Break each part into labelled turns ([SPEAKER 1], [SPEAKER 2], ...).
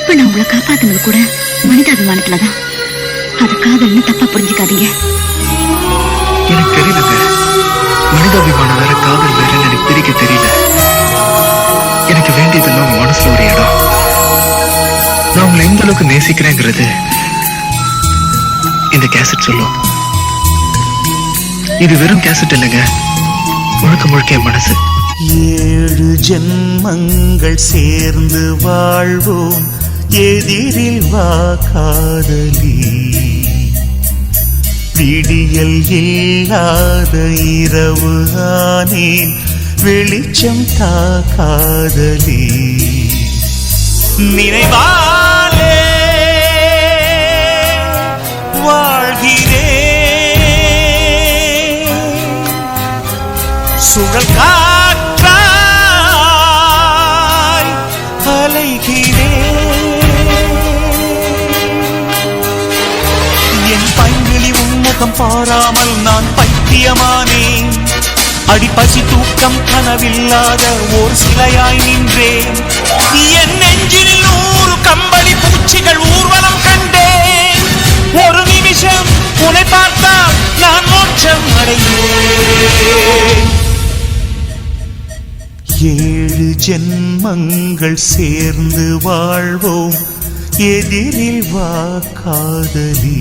[SPEAKER 1] இப்ப நான் உங்களை காப்பாத்துனது கூட மனிதாபிமானத்துலதான். அது காதல்னு தப்பா புரிஞ்சுக்காதீங்க.
[SPEAKER 2] எனக்கு தெரியலங்க, மனிதாபிமானம் வேற காதல் வேற எனக்கு பிரிக்க தெரியல. எனக்கு வேண்டியதெல்லாம் உங்க மனசுல ஒரு இடம். நான் உங்களை எந்த அளவுக்கு நேசிக்கிறேங்கிறது இந்த கேசட் சொல்லும். இது வெறும் கேசட் இல்லைங்க, முழுக்க முழுக்க என் மனசு.
[SPEAKER 3] 7 ஜென்மங்கள் சேர்ந்து வாழ்வோம், எதிரில் வா காதலி. விடியல் இல்லாத இரவு ஆனேன், வெளிச்சம் தா காதலி. நினைவாலே வாழ்கிறேன், சுழல் காற்றாய் அலைகிறேன். என் பைங்கிளி உன்முகம் பாராமல் நான் பைத்தியமானேன். அடிப்பசி தூக்கம் கனவில்லாத ஓர் சிலையாய் நின்றேன். என் நெஞ்சில் 100 கம்பளி பூச்சிகள் ஊர்வலம் கண்டேன். ஒரு நிமிஷம் உன்னை பார்த்தால் நான் மோட்சம் அடைந்தேன். 7 ஜென்மங்கள் சேர்ந்து வாழ்வோம், எதிரில் வா காதலி.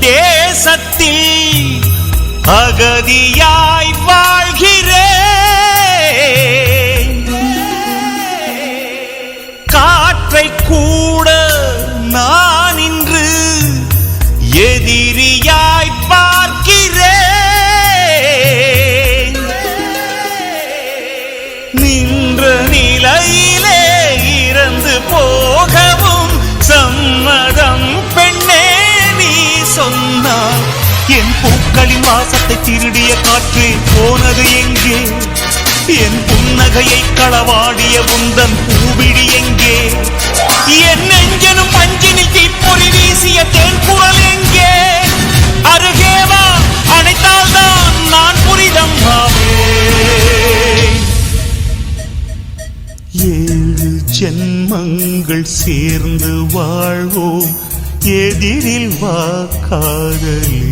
[SPEAKER 3] தேசத்தில் அகதியாய் வாழ்கிறேன். காற்றை கூட நான் இன்று எதிரியாய் பார்க்கிறேன். நின்ற நிலையிலே இறந்து போகவும் சம்மதம் பெண்ணே நீ சொன்னாய். என் பூக்களின் வாசத்தை திருடிய காற்று போனது எங்கே? என் புன்னகையை களவாடிய உந்தன் பூவிழி எங்கே? என் நெஞ்சனும் பஞ்சினில் தீப்பொறி வீசிய தேன் குரல் எங்கே? அருகேவா, அணைத்தால்தான் நான் புரிதம் ஆவேன். 7 ஜென்மங்கள் சேர்ந்து வாழ்வோம், எதிரில் வா காதலி.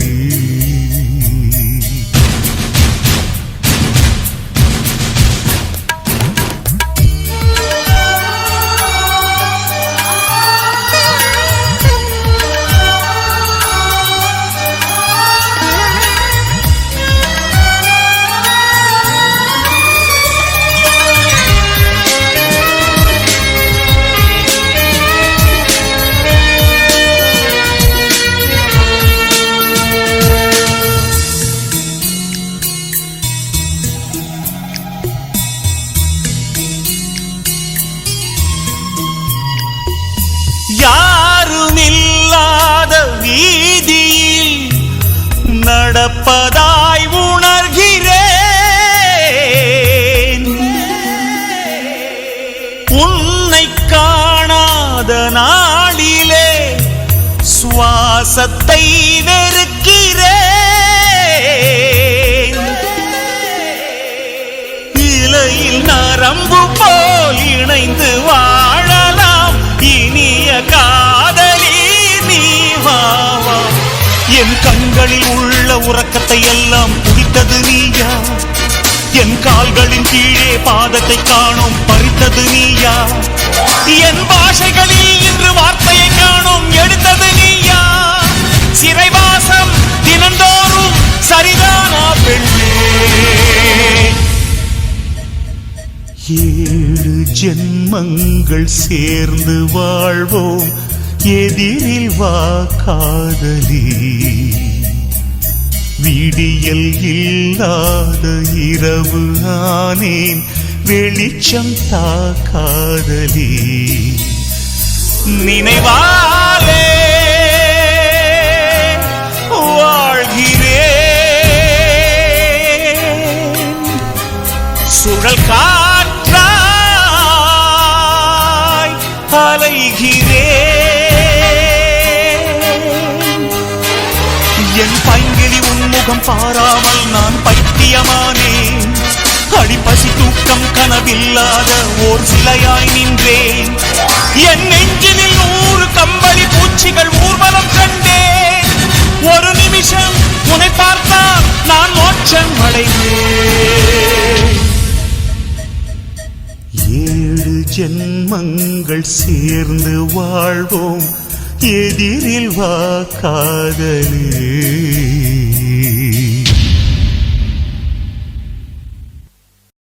[SPEAKER 3] யாருமில்லாத வீதியில் நடப்பதாய் உணர்கிறேன். உன்னை காணாத நாளிலே சுவாசத்தை வெறுக்கிறேன். இலையில் நரம்பு போல் இணைந்து வாழலாம் இனிய காதலி நீ வா வா. என் கண்களில் உள்ள உறக்கத்தை எல்லாம் குடித்தது நீயா? என் கால்களின் கீழே பாதத்தை காணும் பறித்தது நீயா? என் பாஷைகளில் இன்று வார்த்தையை காணும் எடுத்தது நீயா? சிறைவாசம் தினந்தோறும் சரிதானா பெண்ணே? ஏழு ஜென்மங்கள் சேர்ந்து வாழ்வோம் எதிரில் வா காதலி விடியல் இல்லாத இரவு ஆனேன் வெளிச்சம் தா காதலி நினைவாலே வாழ்கிறேன் சுழல் காற்றாய் அலைகிறேன் என் பைங்கிலி உன்முகம் பாராமல் நான் பைத்தியமானேன் அடிப்பசி தூக்கம் கனவில்லாத ஓர் சிலையாய் நின்றேன் என் நெஞ்சினில் 100 கம்பளி பூச்சிகள் ஊர்வலம் கண்டேன் ஒரு நிமிஷம் உன்னை பார்த்தால் நான் மோட்சம் அடைந்தேன் ஏழு ஜென்மங்கள் சேர்ந்து வாழ்வோம் எதிரில் வா காதலே